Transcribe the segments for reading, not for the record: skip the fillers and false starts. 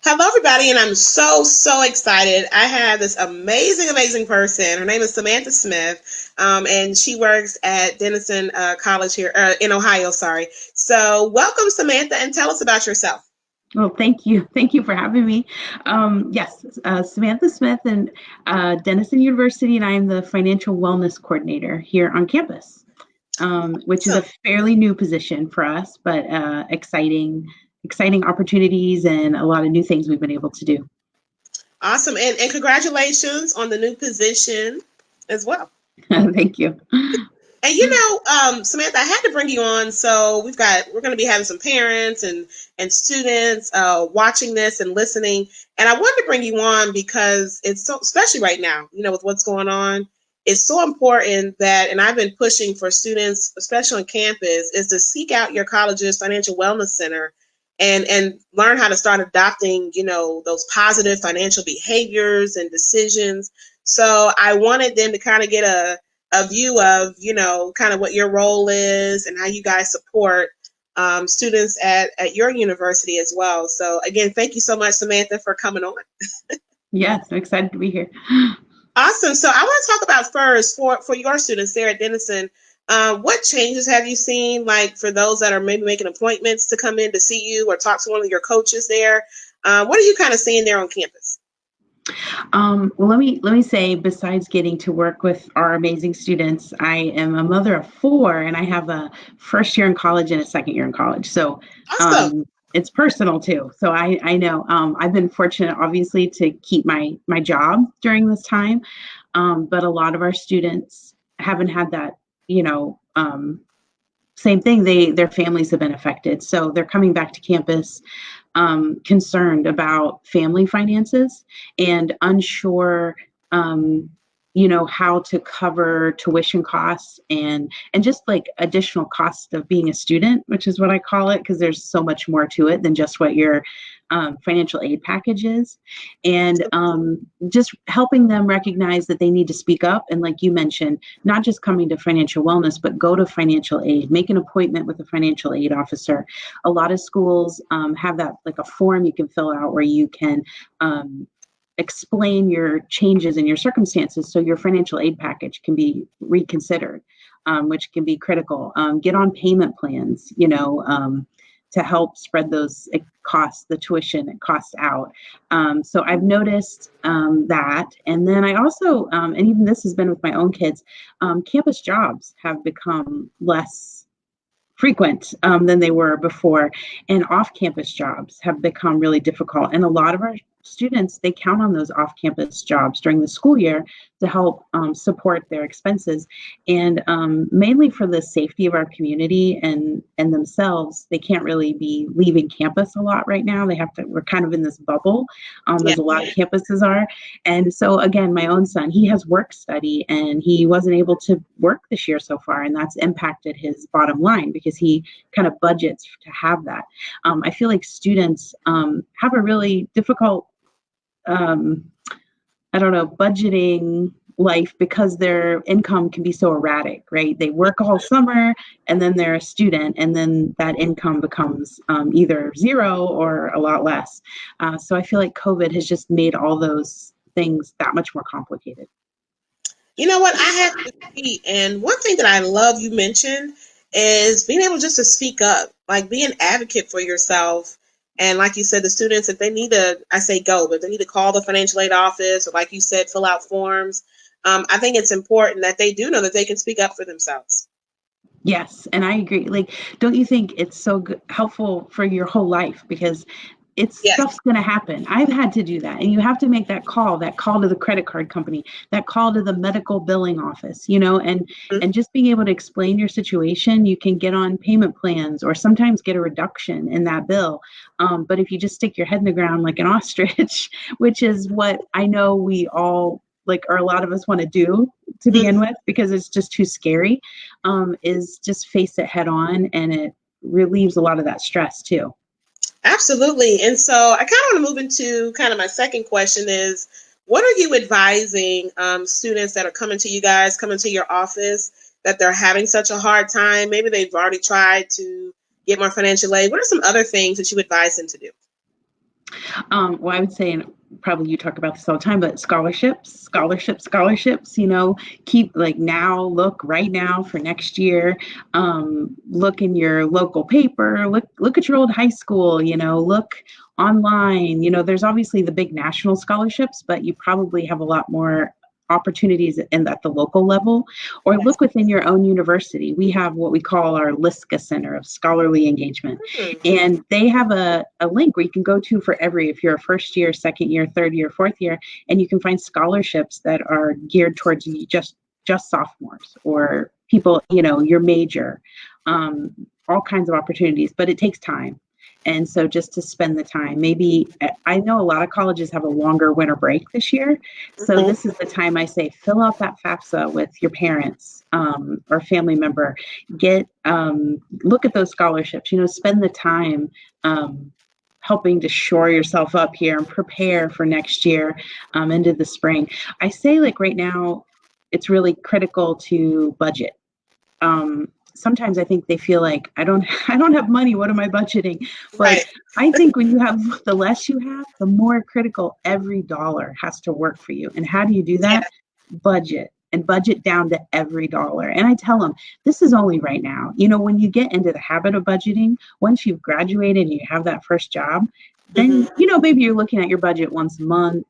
Hello, everybody, and I'm so excited. I have this amazing person. Her name is Samantha Smith, and she works at Denison College here in Ohio. Sorry. So, welcome, Samantha, and tell us about yourself. Well, thank you. Thank you for having me. Yes, Samantha Smith and Denison University, and I am the financial wellness coordinator here on campus, which is So a fairly new position for us, but exciting opportunities and a lot of new things we've been able to do. awesome, and congratulations on the new position as well. Thank you. And Samantha, I had to bring you on. So we're going to be having some parents and students watching this and listening. And I wanted to bring you on because it's so, especially right now, with what's going on, it's so important that, and I've been pushing for students, especially on campus, is to seek out your college's financial wellness center and learn how to start adopting, those positive financial behaviors and decisions. So I wanted them to kind of get a view of, kind of what your role is and how you guys support students at your university as well. So again, thank you so much, Samantha, for coming on. Yes, I'm excited to be here. Awesome. So I want to talk about first for your students there at Denison. What changes have you seen, like for those that are maybe making appointments to come in to see you or talk to one of your coaches there? What are you kind of seeing there on campus? Well, let me say, besides getting to work with our amazing students, I am a mother of four, and I have a first year in college and a second year in college. So Awesome. um, it's personal too. So I know I've been fortunate, obviously, to keep my job during this time, but a lot of our students haven't had that. You know, same thing. Their families have been affected, so they're coming back to campus concerned about family finances and unsure, how to cover tuition costs and just like additional costs of being a student, which is what I call it, because there's so much more to it than just what your financial aid package is, and just helping them recognize that they need to speak up. And like you mentioned, not just coming to financial wellness, but go to financial aid, make an appointment with a financial aid officer. A lot of schools have that, like a form you can fill out where you can explain your changes in your circumstances so your financial aid package can be reconsidered, which can be critical. Get on payment plans, to help spread those costs, the tuition costs out. So I've noticed that. And then I also, and even this has been with my own kids, campus jobs have become less frequent than they were before, and off-campus jobs have become really difficult. And a lot of our students, they count on those off-campus jobs during the school year to help support their expenses, and mainly for the safety of our community and themselves. They can't really be leaving campus a lot right now. We're kind of in this bubble, Yeah. as a lot of campuses are. And so again, my own son, he has work study, and he wasn't able to work this year so far, and that's impacted his bottom line because he kind of budgets to have that. I feel like students have a really difficult, I don't know, budgeting life because their income can be so erratic, right? They work all summer and then they're a student, and then that income becomes either zero or a lot less. So I feel like COVID has just made all those things that much more complicated. You know what? I have to agree. And one thing that I love you mentioned is being able just to speak up, like be an advocate for yourself. And like you said, the students, if they need to, I say go, but they need to call the financial aid office or, like you said, fill out forms. I think it's important that they do know that they can speak up for themselves. Yes, and I agree. Like, don't you think it's so helpful for your whole life, because it's Yes. stuff's going to happen. I've had to do that, and you have to make that call to the credit card company, that call to the medical billing office, and just being able to explain your situation. You can get on payment plans or sometimes get a reduction in that bill. But if you just stick your head in the ground like an ostrich, which is what I know we all like, or a lot of us want to do to begin with, because it's just too scary, is just face it head on, and it relieves a lot of that stress too. Absolutely. And so I kind of want to move into kind of my second question is, what are you advising students that are coming to you guys, coming to your office, that they're having such a hard time? Maybe they've already tried to get more financial aid. What are some other things that you advise them to do? Well, I would say, and probably you talk about this all the time, but scholarships, keep like now, look right now for next year, look in your local paper, look at your old high school, look online, there's obviously the big national scholarships, but you probably have a lot more opportunities at the local level, or Yes. look within your own university. We have what we call our LISCA Center of Scholarly Engagement, Hmm. and they have a link where you can go to for if you're a first year, second year, third year, fourth year, and you can find scholarships that are geared towards just sophomores or people, your major, all kinds of opportunities, but it takes time. And so just to spend the time, maybe I know a lot of colleges have a longer winter break this year. So Hmm. this is the time I say, fill out that FAFSA with your parents or family member, look at those scholarships, spend the time helping to shore yourself up here and prepare for next year into the spring. I say like right now, it's really critical to budget. Sometimes I think they feel like I don't have money. What am I budgeting? But Right. I think when you have the less you have, the more critical every dollar has to work for you. And how do you do Yeah. that? Budget and budget down to every dollar. And I tell them this is only right now. When you get into the habit of budgeting, once you've graduated and you have that first job, then Hmm. maybe you're looking at your budget once a month.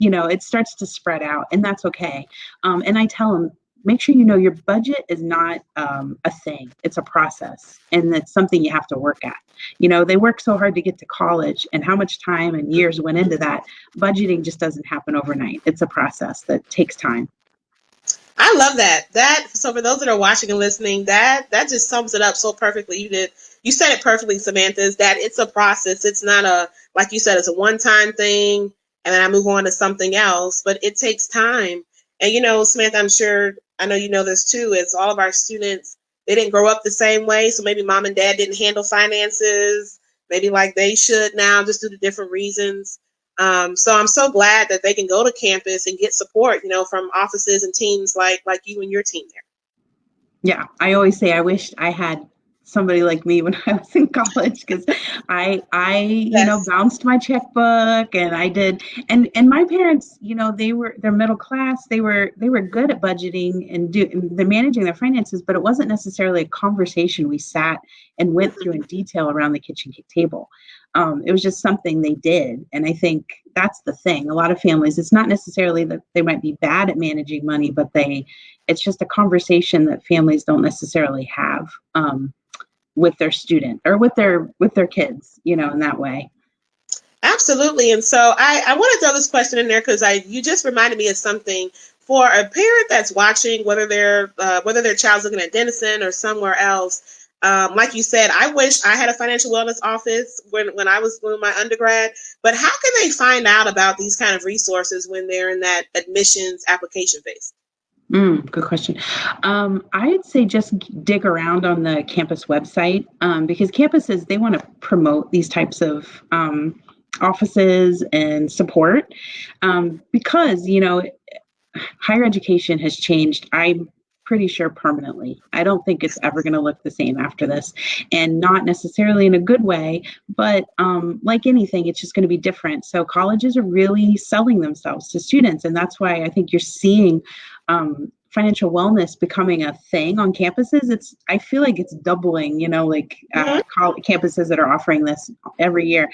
It starts to spread out, and that's okay. And I tell them, make sure your budget is not a thing, it's a process, and it's something you have to work at. They work so hard to get to college, and how much time and years went into that. Budgeting just doesn't happen overnight. It's a process that takes time. I love that. So for those that are watching and listening, that just sums it up so perfectly. You said it perfectly, Samantha, is that it's a process. It's not like you said, it's a one-time thing and then I move on to something else, but it takes time. And Samantha, I know you know this too, is all of our students, they didn't grow up the same way. So maybe mom and dad didn't handle finances, maybe like they should now, just due to different reasons. So I'm so glad that they can go to campus and get support, from offices and teams like you and your team there. Yeah, I always say I wish I had somebody like me when I was in college, because I Yes. bounced my checkbook, and I did. And my parents, they're middle class. They were good at budgeting and they're managing their finances, but it wasn't necessarily a conversation we sat and went through in detail around the kitchen table. It was just something they did. And I think that's the thing. A lot of families, it's not necessarily that they might be bad at managing money, but it's just a conversation that families don't necessarily have with their student or with their kids, in that way. Absolutely. And so I want to throw this question in there because you just reminded me of something for a parent that's watching, whether their child's looking at Denison or somewhere else. Like you said, I wish I had a financial wellness office when I was doing my undergrad. But how can they find out about these kind of resources when they're in that admissions application phase? Good question. I'd say just dig around on the campus website, because campuses, they want to promote these types of offices and support, because higher education has changed. I'm pretty sure permanently. I don't think it's ever going to look the same after this, and not necessarily in a good way, but like anything, it's just going to be different. So colleges are really selling themselves to students, and that's why I think you're seeing financial wellness becoming a thing on campuses. I feel like it's doubling, like Hmm. campuses that are offering this every year.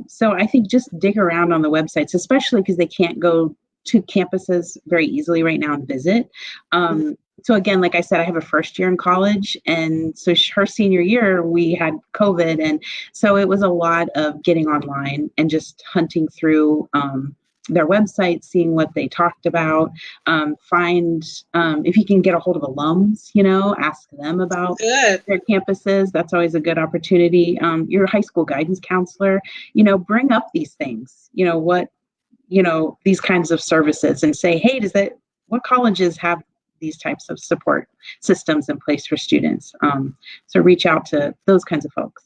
So I think just dig around on the websites, especially because they can't go to campuses very easily right now and visit. So again, like I said, I have a first year in college, and so her senior year we had COVID, and so it was a lot of getting online and just hunting through their website, seeing what they talked about. Find if you can get a hold of alums, ask them about Good. their campuses. That's always a good opportunity. Your high school guidance counselor, bring up these things. These kinds of services, and say, hey, what colleges have these types of support systems in place for students? So reach out to those kinds of folks.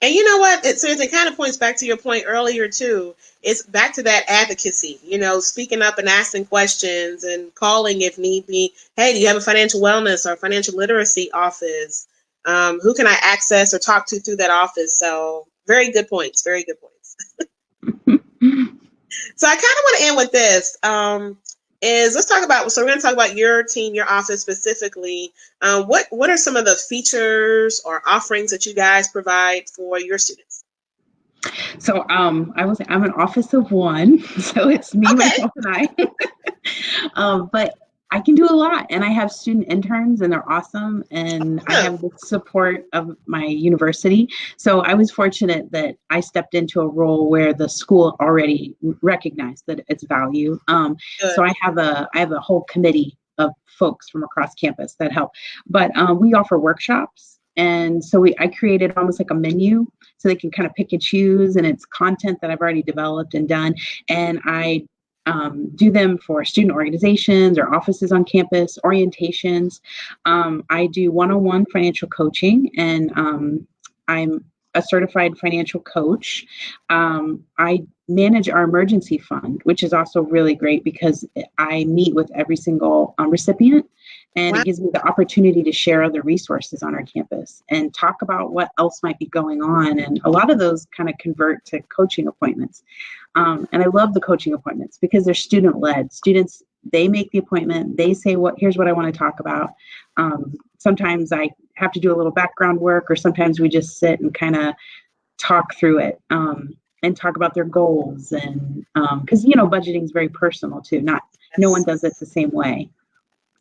And you know what? It kind of points back to your point earlier too. It's back to that advocacy, speaking up and asking questions and calling if need be. Hey, do you have a financial wellness or financial literacy office? Who can I access or talk to through that office? So Very good points. Very good points. So I kind of want to end with this. Is let's talk about. So we're going to talk about your team, your office specifically. What are some of the features or offerings that you guys provide for your students? So I will say I'm an office of one, so it's me, Okay. myself, and I. But I can do a lot, and I have student interns, and they're awesome, and I Awesome. have the support of my university. So I was fortunate that I stepped into a role where the school already recognized that its value. So Good. I have a whole committee of folks from across campus that help. But we offer workshops, and so I created almost like a menu so they can kind of pick and choose, and it's content that I've already developed and done, and I do them for student organizations or offices on campus, orientations. I do one-on-one financial coaching, and I'm a certified financial coach. I manage our emergency fund, which is also really great because I meet with every single recipient, and Wow. it gives me the opportunity to share other resources on our campus and talk about what else might be going on. And a lot of those kind of convert to coaching appointments. And I love the coaching appointments because they're student led. Students, they make the appointment. They say, here's what I want to talk about. Sometimes I have to do a little background work, or sometimes we just sit and kind of talk through it, and talk about their goals. And because, budgeting is very personal too. No one Yes. does it the same way.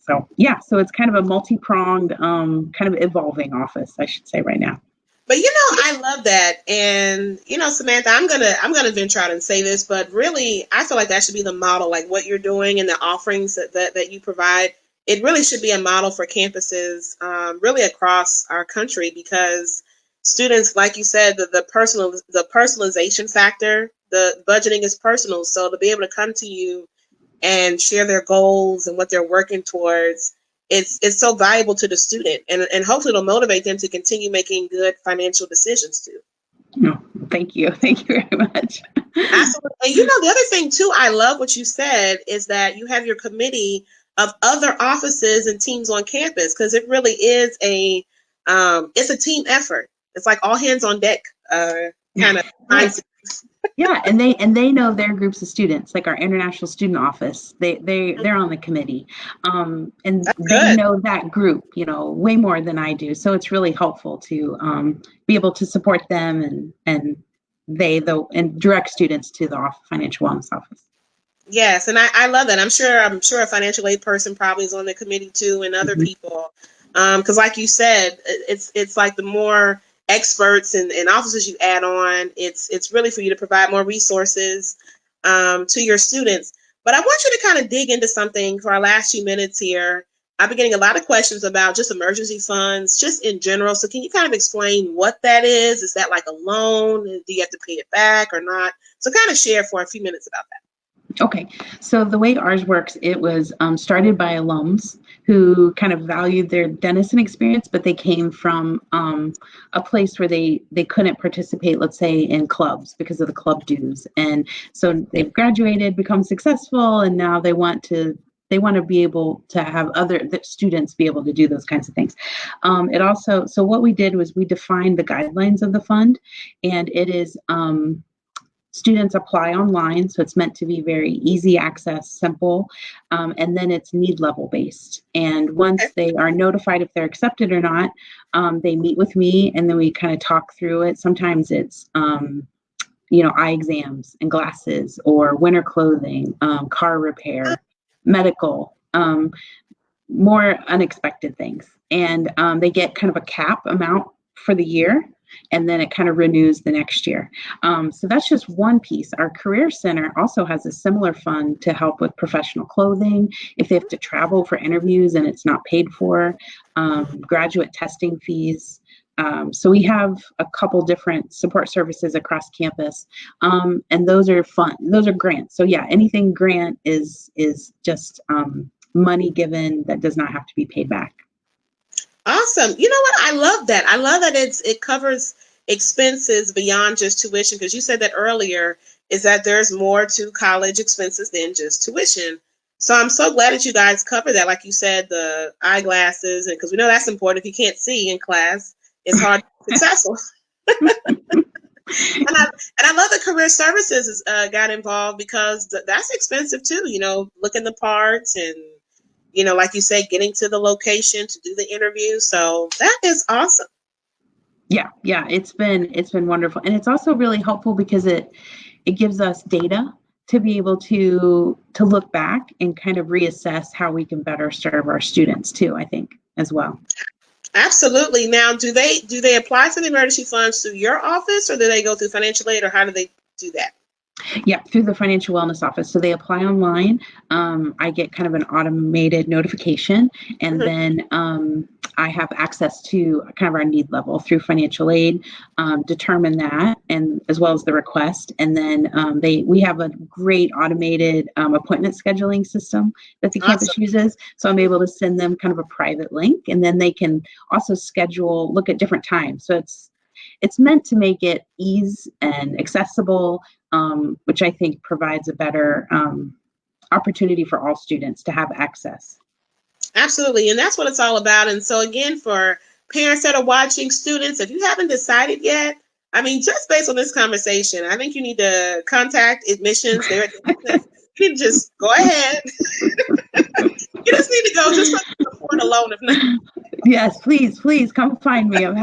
So yeah, so it's kind of a multi-pronged, kind of evolving office, I should say right now. But I love that. And Samantha, I'm gonna venture out and say this, but really I feel like that should be the model, like what you're doing and the offerings that you provide. It really should be a model for campuses, really across our country, because students, like you said, the personalization factor, the budgeting is personal. So to be able to come to you and share their goals and what they're working towards, it's so valuable to the student, and hopefully it'll motivate them to continue making good financial decisions too. No, thank you. Thank you very much. Absolutely. And the other thing too, I love what you said, is that you have your committee of other offices and teams on campus, because it really is it's a team effort. It's like all hands on deck, kind of Right. mindset. Yeah, and they know their groups of students, like our international student office. They're on the committee, and That's they good. know that group, way more than I do. So it's really helpful to be able to support them, and direct students to the financial wellness office. Yes, and I love that. I'm sure a financial aid person probably is on the committee too, and other Mhm. people. Because like you said, it's like the more experts and officers you add on, it's really for you to provide more resources to your students. But I want you to kind of dig into something for our last few minutes here. I've been getting a lot of questions about just emergency funds, just in general. So can you kind of explain what that is? Is that like a loan? Do you have to pay it back or not? So kind of share for a few minutes about that. Okay, so the way ours works, it was started by alums who kind of valued their Denison experience, but they came from a place where they couldn't participate, let's say, in clubs because of the club dues, and so they've graduated, become successful, and now they want to be able to have other students be able to do those kinds of things. So what we did was we defined the guidelines of the fund, and it is. Students apply online, so it's meant to be very easy access, simple, and then it's need level based. And once they are notified if they're accepted or not, they meet with me, and then we kind of talk through it. Sometimes it's eye exams and glasses, or winter clothing, car repair, medical, more unexpected things. And they get kind of a cap amount for the year, and then it kind of renews the next year. So that's just one piece. Our Career Center also has a similar fund to help with professional clothing if they have to travel for interviews and it's not paid for, graduate testing fees. So we have a couple different support services across campus, and those are fun. Those are grants. So yeah, anything grant is just money given that does not have to be paid back. Awesome. You know what? I love that. I love that it covers expenses beyond just tuition, because you said that earlier, is that there's more to college expenses than just tuition. So I'm so glad that you guys cover that. Like you said, the eyeglasses, and because we know that's important. If you can't see in class, it's hard to be successful. And I love that career services got involved because that's expensive too. Looking the parts and like you said, getting to the location to do the interview. So that is awesome. Yeah, it's been wonderful, and it's also really helpful because it gives us data to be able to look back and kind of reassess how we can better serve our students too, I think, as well. Absolutely. Now, do they apply for the emergency funds through your office, or do they go through financial aid, or how do they do that? Yeah, through the financial wellness office. So they apply online. I get kind of an automated notification, and Mm-hmm. then I have access to kind of our need level through financial aid, determine that, and as well as the request. And then we have a great automated appointment scheduling system that the Awesome. campus uses. So I'm able to send them kind of a private link, and then they can also look at different times. So it's meant to make it ease and accessible, which I think provides a better opportunity for all students to have access. Absolutely. And that's what it's all about. And so, again, for parents that are watching, students, if you haven't decided yet, I mean, just based on this conversation, I think you need to contact admissions. They're at the, you can just go ahead. You just need to go just so you can afford a loan if not. Yes, please come find me. I'm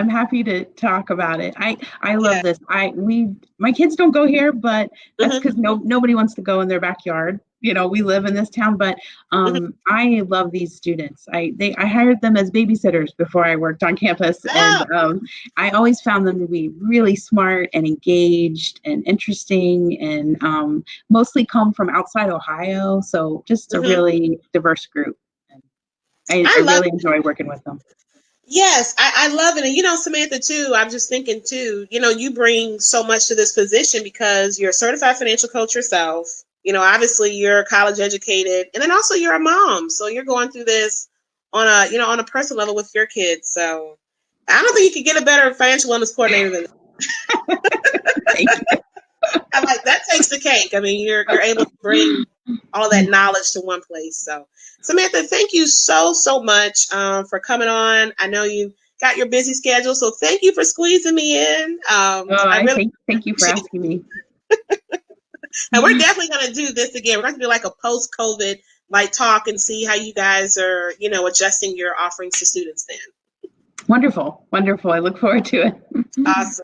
happy to talk about it. I Yeah. love this. My kids don't go here, but that's Hmm. because nobody wants to go in their backyard. We live in this town, but Hmm. I love these students. I hired them as babysitters before I worked on campus, and Oh. I always found them to be really smart and engaged and interesting, and mostly come from outside Ohio. So just a Hmm. really diverse group. I I love really enjoy working with them. Yes, I love it. And Samantha, too, I'm just thinking too, you bring so much to this position because you're a certified financial coach yourself. Obviously you're college educated, and then also you're a mom. So you're going through this on a personal level with your kids. So I don't think you could get a better financial wellness coordinator than Thank I'm like, that takes the cake. I mean, you're able to bring all of that you. knowledge to one place. So, Samantha, thank you so much for coming on. I know you got your busy schedule, so thank you for squeezing me in. Oh, I I really thank you for appreciate it. asking me. And we're definitely going to do this again. We're going to do like a post-COVID like talk and see how you guys are, adjusting your offerings to students then. Wonderful. I look forward to it. Awesome.